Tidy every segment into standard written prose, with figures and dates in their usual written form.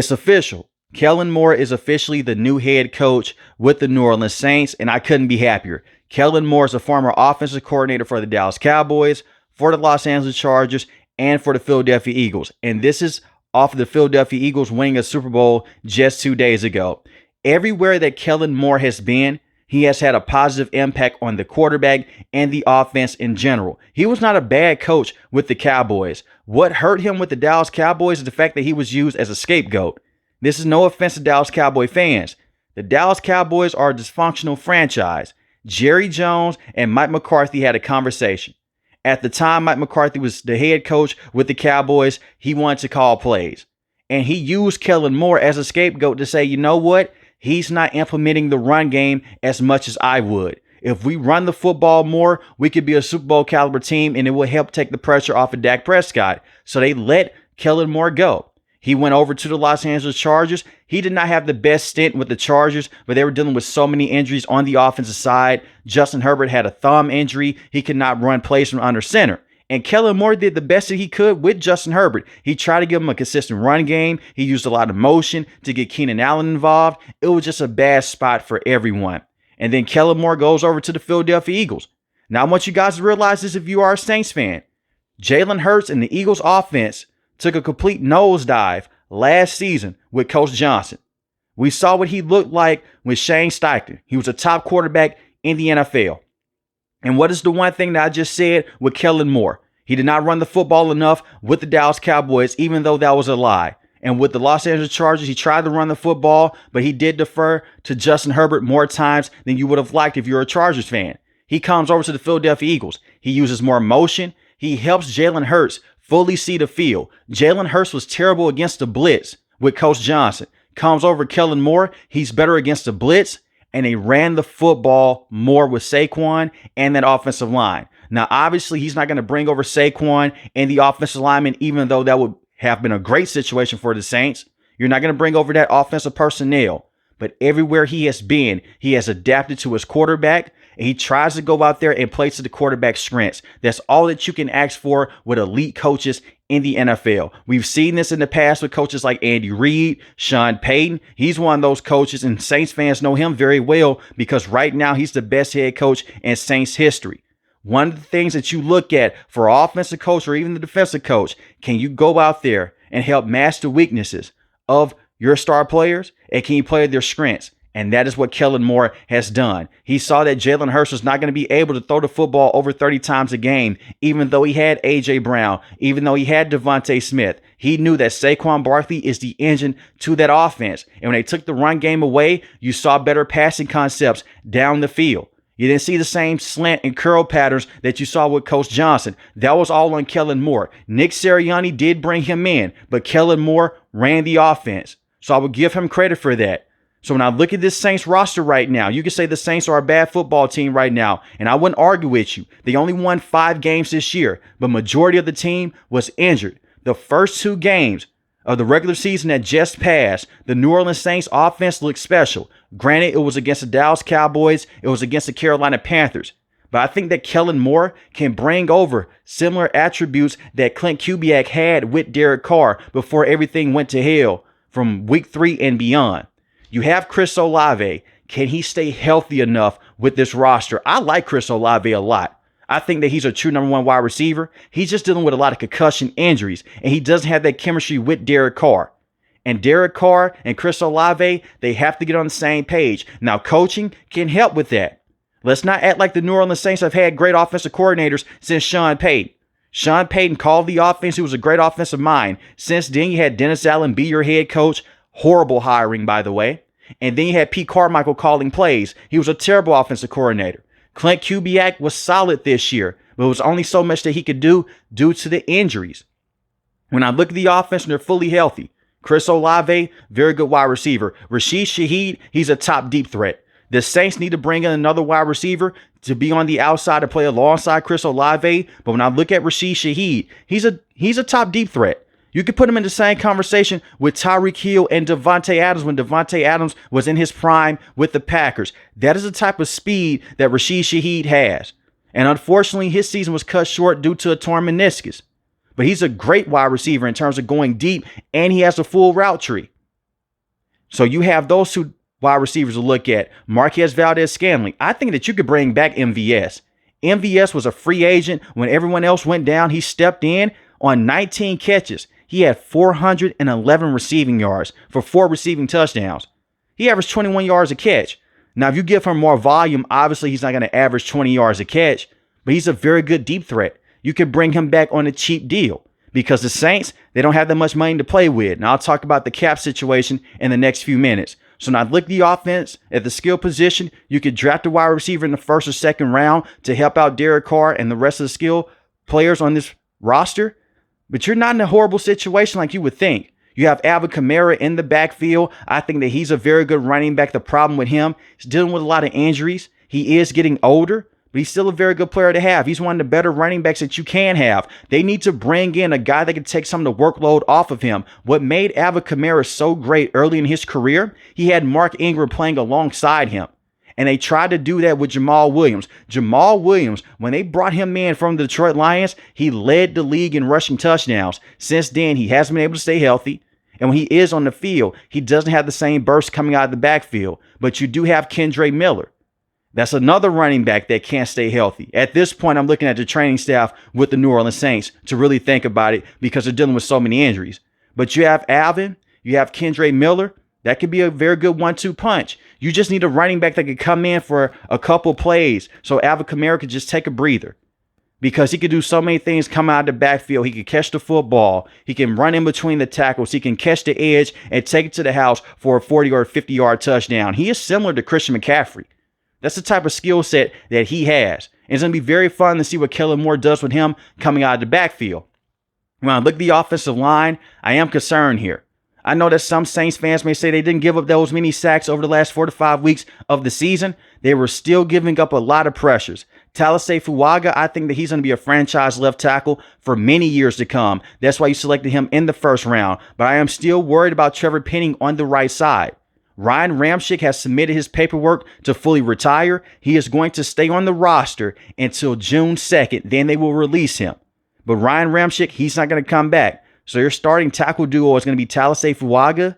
It's official. Kellen Moore is officially the new head coach with the New Orleans Saints, and I couldn't be happier. Kellen Moore is a former offensive coordinator for the Dallas Cowboys, for the Los Angeles Chargers, and for the Philadelphia Eagles. And this is off of the Philadelphia Eagles winning a Super Bowl just 2 days ago. Everywhere that Kellen Moore has been, he has had a positive impact on the quarterback and the offense in general. He was not a bad coach with the Cowboys. What hurt him with the Dallas Cowboys is the fact that he was used as a scapegoat. This is no offense to Dallas Cowboy fans. The Dallas Cowboys are a dysfunctional franchise. Jerry Jones and Mike McCarthy had a conversation. At the time Mike McCarthy was the head coach with the Cowboys, he wanted to call plays. And he used Kellen Moore as a scapegoat to say, you know what? He's not implementing the run game as much as I would. If we run the football more, we could be a Super Bowl caliber team and it will help take the pressure off of Dak Prescott. So they let Kellen Moore go. He went over to the Los Angeles Chargers. He did not have the best stint with the Chargers, but they were dealing with so many injuries on the offensive side. Justin Herbert had a thumb injury. He could not run plays from under center. And Kellen Moore did the best that he could with Justin Herbert. He tried to give him a consistent run game. He used a lot of motion to get Keenan Allen involved. It was just a bad spot for everyone. And then Kellen Moore goes over to the Philadelphia Eagles. Now, I want you guys to realize this if you are a Saints fan. Jalen Hurts and the Eagles offense took a complete nosedive last season with Coach Johnson. We saw what he looked like with Shane Steichen. He was a top quarterback in the NFL. And what is the one thing that I just said with Kellen Moore? He did not run the football enough with the Dallas Cowboys, even though that was a lie. And with the Los Angeles Chargers, he tried to run the football, but he did defer to Justin Herbert more times than you would have liked if you're a Chargers fan. He comes over to the Philadelphia Eagles. He uses more motion. He helps Jalen Hurts fully see the field. Jalen Hurts was terrible against the blitz with Coach Johnson. Comes over Kellen Moore. He's better against the blitz. And they ran the football more with Saquon and that offensive line. Now, obviously, he's not going to bring over Saquon and the offensive lineman, even though that would have been a great situation for the Saints. You're not going to bring over that offensive personnel. But everywhere he has been, he has adapted to his quarterback. And he tries to go out there and play to the quarterback's strengths. That's all that you can ask for with elite coaches in the NFL. We've seen this in the past with coaches like Andy Reid, Sean Payton. He's one of those coaches, and Saints fans know him very well because right now he's the best head coach in Saints history. One of the things that you look at for an offensive coach or even the defensive coach, can you go out there and help match the weaknesses of your star players? And can you play their strengths? And that is what Kellen Moore has done. He saw that Jalen Hurts was not going to be able to throw the football over 30 times a game, even though he had A.J. Brown, even though he had Devontae Smith. He knew that Saquon Barkley is the engine to that offense. And when they took the run game away, you saw better passing concepts down the field. You didn't see the same slant and curl patterns that you saw with Coach Johnson. That was all on Kellen Moore. Nick Sirianni did bring him in, but Kellen Moore ran the offense. So I would give him credit for that. So when I look at this Saints roster right now, you can say the Saints are a bad football team right now, and I wouldn't argue with you. They only won 5 games this year, but majority of the team was injured. The first 2 games of the regular season that just passed, the New Orleans Saints offense looked special. Granted, it was against the Dallas Cowboys. It was against the Carolina Panthers. But I think that Kellen Moore can bring over similar attributes that Clint Kubiak had with Derek Carr before everything went to hell from week 3 and beyond. You have Chris Olave. Can he stay healthy enough with this roster? I like Chris Olave a lot. I think that he's a true number 1 wide receiver. He's just dealing with a lot of concussion injuries, and he doesn't have that chemistry with Derek Carr. And Derek Carr and Chris Olave, they have to get on the same page. Now, coaching can help with that. Let's not act like the New Orleans Saints have had great offensive coordinators since Sean Payton. Sean Payton called the offense. He was a great offensive mind. Since then, you had Dennis Allen be your head coach. Horrible hiring, by the way. And then you had Pete Carmichael calling plays. He was a terrible offensive coordinator. Clint Kubiak was solid this year, but it was only so much that he could do due to the injuries. When I look at the offense and they're fully healthy, Chris Olave, very good wide receiver. Rashid Shaheed, he's a top deep threat. The Saints need to bring in another wide receiver to be on the outside and play alongside Chris Olave. But when I look at Rashid Shaheed, he's a top deep threat. You could put him in the same conversation with Tyreek Hill and Devontae Adams when Devontae Adams was in his prime with the Packers. That is the type of speed that Rashid Shaheed has. And unfortunately, his season was cut short due to a torn meniscus. But he's a great wide receiver in terms of going deep, and he has a full route tree. So you have those two wide receivers to look at. Marquez Valdez-Scantling. I think that you could bring back MVS. MVS was a free agent. When everyone else went down, he stepped in on 19 catches. He had 411 receiving yards for 4 receiving touchdowns. He averaged 21 yards a catch. Now, if you give him more volume, obviously he's not going to average 20 yards a catch, but he's a very good deep threat. You could bring him back on a cheap deal because the Saints, they don't have that much money to play with. Now, I'll talk about the cap situation in the next few minutes. So now look at the offense at the skill position. You could draft a wide receiver in the first or second round to help out Derek Carr and the rest of the skill players on this roster. But you're not in a horrible situation like you would think. You have Alvin Kamara in the backfield. I think that he's a very good running back. The problem with him is dealing with a lot of injuries. He is getting older, but he's still a very good player to have. He's one of the better running backs that you can have. They need to bring in a guy that can take some of the workload off of him. What made Alvin Kamara so great early in his career, he had Mark Ingram playing alongside him. And they tried to do that with Jamal Williams. Jamal Williams, when they brought him in from the Detroit Lions, he led the league in rushing touchdowns. Since then, he hasn't been able to stay healthy. And when he is on the field, he doesn't have the same burst coming out of the backfield. But you do have Kendre Miller. That's another running back that can't stay healthy. At this point, I'm looking at the training staff with the New Orleans Saints to really think about it because they're dealing with so many injuries. But you have Alvin, you have Kendre Miller. That could be a very good 1-2 punch. You just need a running back that could come in for a couple plays so Alvin Kamara could just take a breather. Because he could do so many things coming out of the backfield. He could catch the football. He can run in between the tackles. He can catch the edge and take it to the house for a 40 or 50-yard touchdown. He is similar to Christian McCaffrey. That's the type of skill set that he has. And it's going to be very fun to see what Kellen Moore does with him coming out of the backfield. When I look at the offensive line, I am concerned here. I know that some Saints fans may say they didn't give up those many sacks over the last 4 to 5 weeks of the season. They were still giving up a lot of pressures. Talasay Fuaga, I think that he's going to be a franchise left tackle for many years to come. That's why you selected him in the first round. But I am still worried about Trevor Penning on the right side. Ryan Ramczyk has submitted his paperwork to fully retire. He is going to stay on the roster until June 2nd. Then they will release him. But Ryan Ramczyk, he's not going to come back. So your starting tackle duo is going to be Talasay Fuaga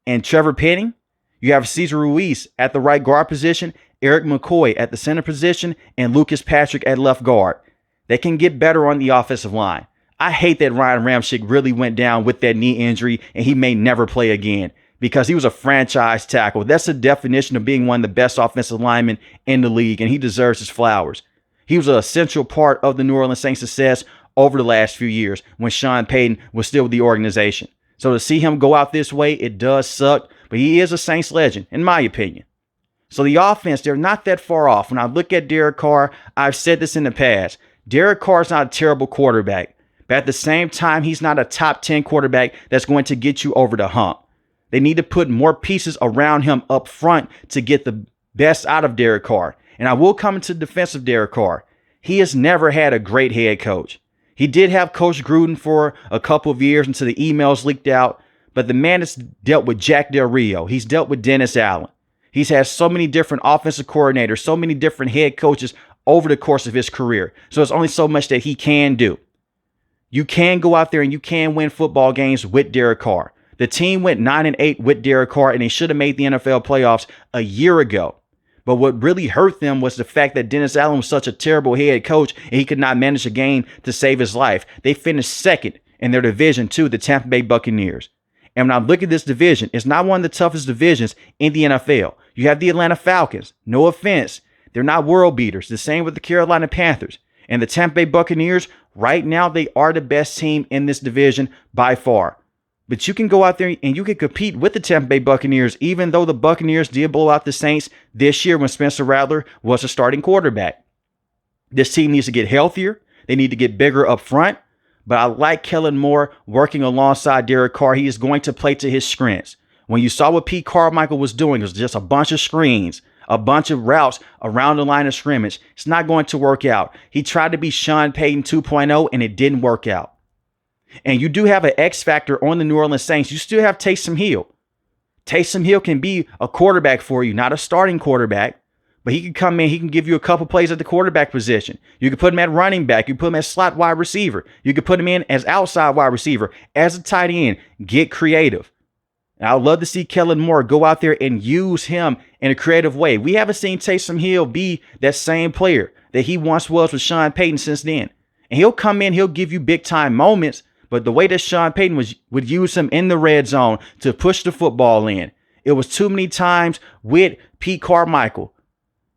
and Trevor Penning. You have Cesar Ruiz at the right guard position, Eric McCoy at the center position, and Lucas Patrick at left guard. They can get better on the offensive line. I hate that Ryan Ramczyk really went down with that knee injury and he may never play again because he was a franchise tackle. That's the definition of being one of the best offensive linemen in the league, and he deserves his flowers. He was an essential part of the New Orleans Saints' success over the last few years when Sean Payton was still with the organization. So to see him go out this way, it does suck, but he is a Saints legend, in my opinion. So the offense, they're not that far off. When I look at Derek Carr, I've said this in the past. Derek Carr is not a terrible quarterback, but at the same time, he's not a top 10 quarterback that's going to get you over the hump. They need to put more pieces around him up front to get the best out of Derek Carr. And I will come into the defense of Derek Carr. He has never had a great head coach. He did have Coach Gruden for a couple of years until the emails leaked out, but the man has dealt with Jack Del Rio. He's dealt with Dennis Allen. He's had so many different offensive coordinators, so many different head coaches over the course of his career. So it's only so much that he can do. You can go out there and you can win football games with Derek Carr. The team went 9-8 with Derek Carr, and they should have made the NFL playoffs a year ago. But what really hurt them was the fact that Dennis Allen was such a terrible head coach and he could not manage a game to save his life. They finished second in their division to the Tampa Bay Buccaneers. And when I look at this division, it's not one of the toughest divisions in the NFL. You have the Atlanta Falcons. No offense. They're not world beaters. The same with the Carolina Panthers. And the Tampa Bay Buccaneers, right now, they are the best team in this division by far. But you can go out there and you can compete with the Tampa Bay Buccaneers, even though the Buccaneers did blow out the Saints this year when Spencer Rattler was a starting quarterback. This team needs to get healthier. They need to get bigger up front. But I like Kellen Moore working alongside Derek Carr. He is going to play to his strengths. When you saw what Pete Carmichael was doing, it was just a bunch of screens, a bunch of routes around the line of scrimmage. It's not going to work out. He tried to be Sean Payton 2.0 and it didn't work out. And you do have an X factor on the New Orleans Saints. You still have Taysom Hill. Taysom Hill can be a quarterback for you, not a starting quarterback, but he can come in. He can give you a couple plays at the quarterback position. You can put him at running back. You can put him as slot wide receiver. You can put him in as outside wide receiver, as a tight end. Get creative. And I would love to see Kellen Moore go out there and use him in a creative way. We haven't seen Taysom Hill be that same player that he once was with Sean Payton since then. And he'll come in, he'll give you big time moments, but the way that Sean Payton would use him in the red zone to push the football in, it was too many times with Pete Carmichael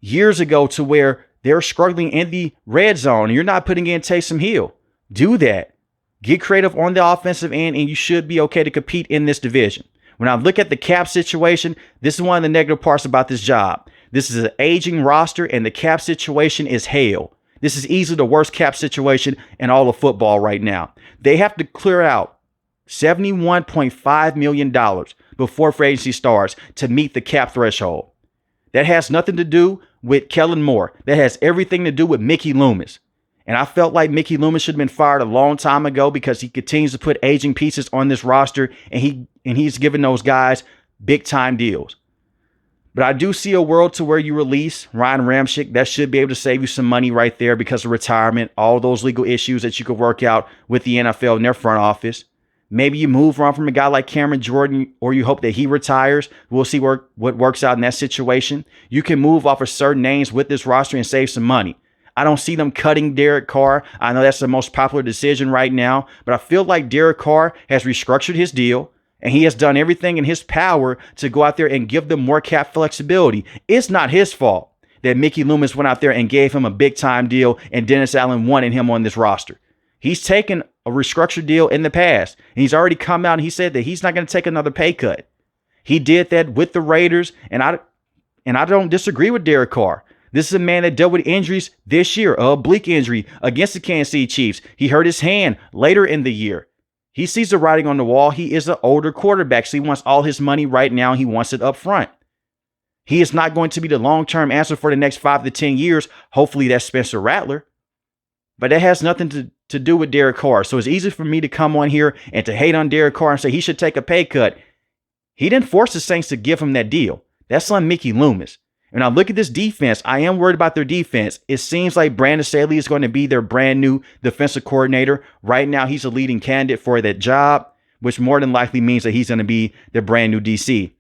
years ago to where they're struggling in the red zone and you're not putting in Taysom Hill. Do that. Get creative on the offensive end and you should be okay to compete in this division. When I look at the cap situation, this is one of the negative parts about this job. This is an aging roster and the cap situation is hell. This is easily the worst cap situation in all of football right now. They have to clear out $71.5 million before free agency starts to meet the cap threshold. That has nothing to do with Kellen Moore. That has everything to do with Mickey Loomis. And I felt like Mickey Loomis should have been fired a long time ago because he continues to put aging pieces on this roster and he's giving those guys big time deals. But I do see a world to where you release Ryan Ramczyk. That should be able to save you some money right there because of retirement, all those legal issues that you could work out with the NFL in their front office. Maybe you move on from a guy like Cameron Jordan, or you hope that he retires. We'll see what works out in that situation. You can move off of certain names with this roster and save some money. I don't see them cutting Derek Carr. I know that's the most popular decision right now, but I feel like Derek Carr has restructured his deal and he has done everything in his power to go out there and give them more cap flexibility. It's not his fault that Mickey Loomis went out there and gave him a big time deal and Dennis Allen wanted him on this roster. He's taken a restructured deal in the past and he's already come out and he said that he's not going to take another pay cut. He did that with the Raiders and I don't disagree with Derek Carr. This is a man that dealt with injuries this year, a oblique injury against the Kansas City Chiefs. He hurt his hand later in the year. He sees the writing on the wall. He is an older quarterback, so he wants all his money right now. He wants it up front. He is not going to be the long-term answer for the next 5 to 10 years. Hopefully that's Spencer Rattler. But that has nothing to do with Derek Carr. So it's easy for me to come on here and to hate on Derek Carr and say he should take a pay cut. He didn't force the Saints to give him that deal. That's on Mickey Loomis. And I look at this defense. I am worried about their defense. It seems like Brandon Staley is going to be their brand new defensive coordinator. Right now, he's a leading candidate for that job, which more than likely means that he's going to be their brand new DC.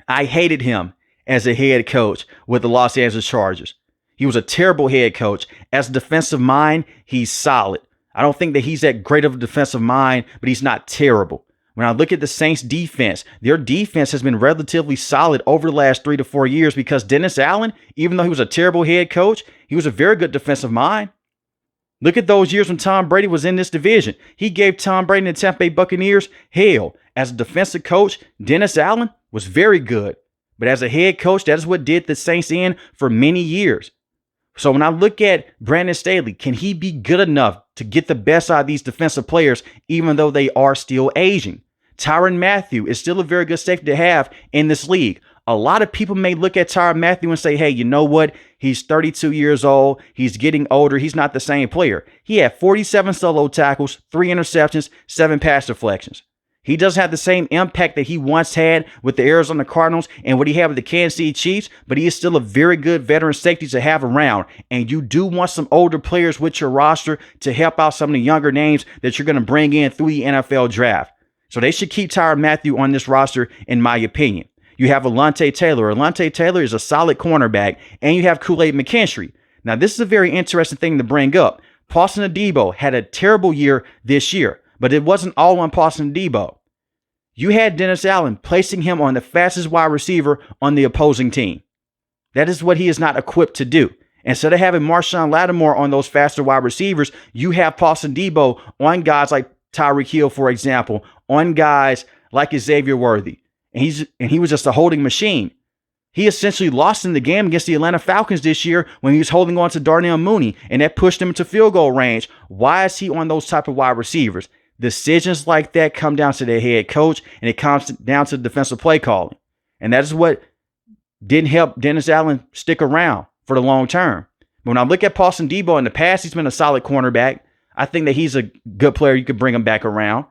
I hated him as a head coach with the Los Angeles Chargers. He was a terrible head coach. As a defensive mind, he's solid. I don't think that he's that great of a defensive mind, but he's not terrible. When I look at the Saints defense, their defense has been relatively solid over the last 3 to 4 years because Dennis Allen, even though he was a terrible head coach, he was a very good defensive mind. Look at those years when Tom Brady was in this division. He gave Tom Brady and the Tampa Bay Buccaneers hell. As a defensive coach, Dennis Allen was very good. But as a head coach, that is what did the Saints in for many years. So when I look at Brandon Staley, can he be good enough to get the best out of these defensive players, even though they are still aging? Tyrann Mathieu is still a very good safety to have in this league. A lot of people may look at Tyrann Mathieu and say, hey, you know what? He's 32 years old. He's getting older. He's not the same player. He had 47 solo tackles, 3 interceptions, 7 pass deflections. He doesn't have the same impact that he once had with the Arizona Cardinals and what he had with the Kansas City Chiefs, but he is still a very good veteran safety to have around. And you do want some older players with your roster to help out some of the younger names that you're going to bring in through the NFL draft. So they should keep Tyrann Mathieu on this roster, in my opinion. You have Alontae Taylor. Alontae Taylor is a solid cornerback, and you have Kool-Aid McKinstry. Now, this is a very interesting thing to bring up. Paulson Adebo had a terrible year this year, but it wasn't all on Paulson Adebo. You had Dennis Allen placing him on the fastest wide receiver on the opposing team. That is what he is not equipped to do. Instead of having Marshawn Lattimore on those faster wide receivers, you have Paulson Adebo on guys like Tyreek Hill, for example, on guys like Xavier Worthy. And he was just a holding machine. He essentially lost in the game against the Atlanta Falcons this year when he was holding on to Darnell Mooney, and that pushed him into field goal range. Why is he on those type of wide receivers? Decisions like that come down to the head coach, and it comes down to defensive play calling. And that is what didn't help Dennis Allen stick around for the long term. But when I look at Paulson Adebo in the past, he's been a solid cornerback. I think that he's a good player. You could bring him back around.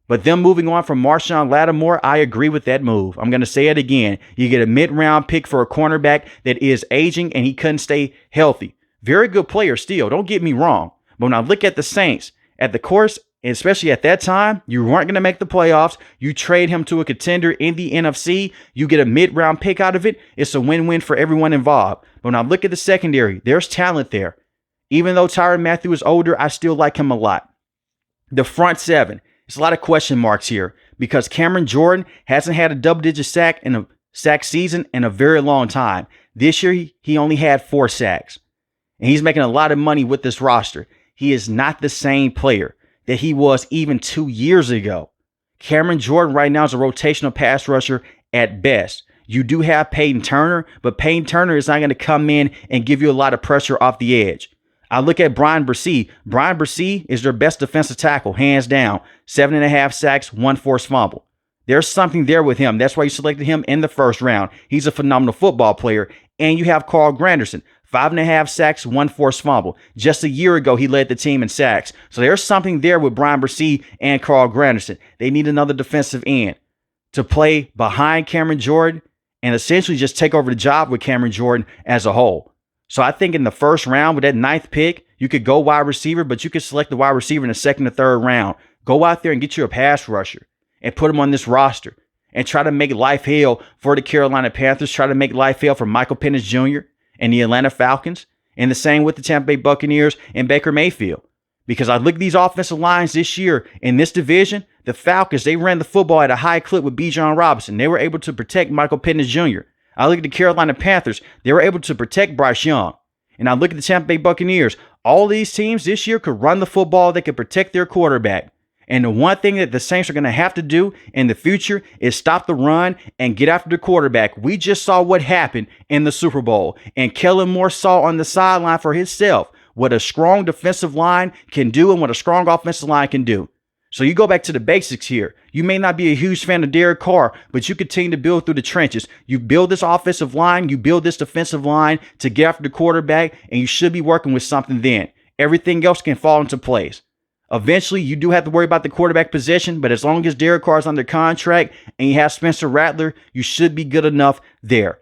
But them moving on from Marshawn Lattimore, I agree with that move. I'm going to say it again. You get a mid-round pick for a cornerback that is aging and he couldn't stay healthy. Very good player still. Don't get me wrong. But when I look at the Saints, at the course And especially at that time, you weren't going to make the playoffs. You trade him to a contender in the NFC. You get a mid-round pick out of it. It's a win-win for everyone involved. But when I look at the secondary, there's talent there. Even though Tyrann Mathieu is older, I still like him a lot. The front seven, there's a lot of question marks here because Cameron Jordan hasn't had a double-digit sack season in a very long time. This year, he only had 4 sacks. And he's making a lot of money with this roster. He is not the same player that he was even 2 years ago. Cameron Jordan right now is a rotational pass rusher at best. You do have Peyton Turner, but Peyton Turner is not going to come in and give you a lot of pressure off the edge. I look at Brian Bresee. Brian Bresee is their best defensive tackle, hands down. 7.5 sacks, 1 forced fumble. There's something there with him. That's why you selected him in the first round. He's a phenomenal football player. And you have Carl Granderson. 5.5 sacks, 1 forced fumble. Just a year ago, he led the team in sacks. So there's something there with Brian Bresee and Carl Granderson. They need another defensive end to play behind Cameron Jordan and essentially just take over the job with Cameron Jordan as a whole. So I think in the first round with that 9th pick, you could go wide receiver, but you could select the wide receiver in the 2nd or 3rd round. Go out there and get you a pass rusher and put him on this roster and try to make life hell for the Carolina Panthers. Try to make life hell for Michael Penix Jr. and the Atlanta Falcons. And the same with the Tampa Bay Buccaneers and Baker Mayfield. Because I look at these offensive lines this year in this division, the Falcons, they ran the football at a high clip with Bijan Robinson. They were able to protect Michael Penix Jr. I look at the Carolina Panthers. They were able to protect Bryce Young. And I look at the Tampa Bay Buccaneers. All these teams this year could run the football. They could protect their quarterback. And the one thing that the Saints are going to have to do in the future is stop the run and get after the quarterback. We just saw what happened in the Super Bowl. And Kellen Moore saw on the sideline for himself what a strong defensive line can do and what a strong offensive line can do. So you go back to the basics here. You may not be a huge fan of Derek Carr, but you continue to build through the trenches. You build this offensive line, you build this defensive line to get after the quarterback, and you should be working with something then. Everything else can fall into place. Eventually, you do have to worry about the quarterback position, but as long as Derek Carr is under contract and you have Spencer Rattler, you should be good enough there.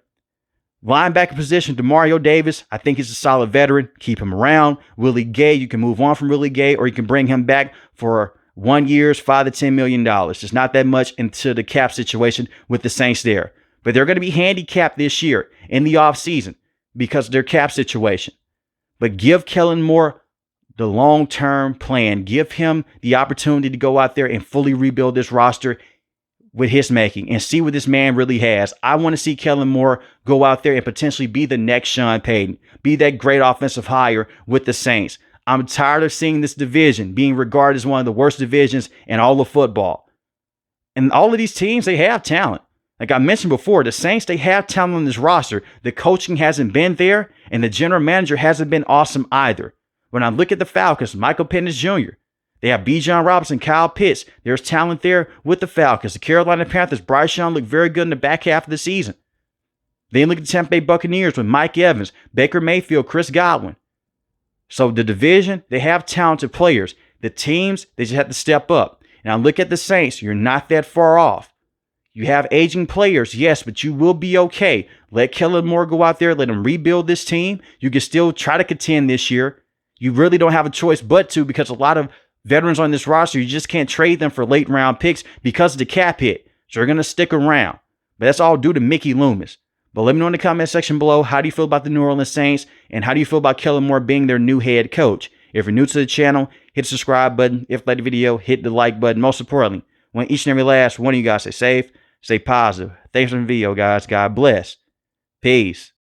Linebacker position, Demario Davis, I think he's a solid veteran. Keep him around. Willie Gay, you can move on from Willie Gay, or you can bring him back for 1 year's $5 to $10 million. It's not that much into the cap situation with the Saints there. But they're going to be handicapped this year in the offseason because of their cap situation. But give Kellen Moore the long-term plan. Give him the opportunity to go out there and fully rebuild this roster with his making and see what this man really has. I want to see Kellen Moore go out there and potentially be the next Sean Payton, be that great offensive hire with the Saints. I'm tired of seeing this division being regarded as one of the worst divisions in all of football. And all of these teams, they have talent. Like I mentioned before, the Saints, they have talent on this roster. The coaching hasn't been there, and the general manager hasn't been awesome either. When I look at the Falcons, Michael Penix Jr., they have Bijan Robinson, Kyle Pitts. There's talent there with the Falcons. The Carolina Panthers, Bryce Young looked very good in the back half of the season. Then look at the Tampa Bay Buccaneers with Mike Evans, Baker Mayfield, Chris Godwin. So the division, they have talented players. The teams, they just have to step up. And I look at the Saints, you're not that far off. You have aging players, yes, but you will be okay. Let Kellen Moore go out there, let him rebuild this team. You can still try to contend this year. You really don't have a choice but to, because a lot of veterans on this roster, you just can't trade them for late round picks because of the cap hit. So they're going to stick around. But that's all due to Mickey Loomis. But let me know in the comment section below, how do you feel about the New Orleans Saints? And how do you feel about Kellen Moore being their new head coach? If you're new to the channel, hit the subscribe button. If you like the video, hit the like button. Most importantly, want each and every last one of you guys stay safe, stay positive. Thanks for the video, guys. God bless. Peace.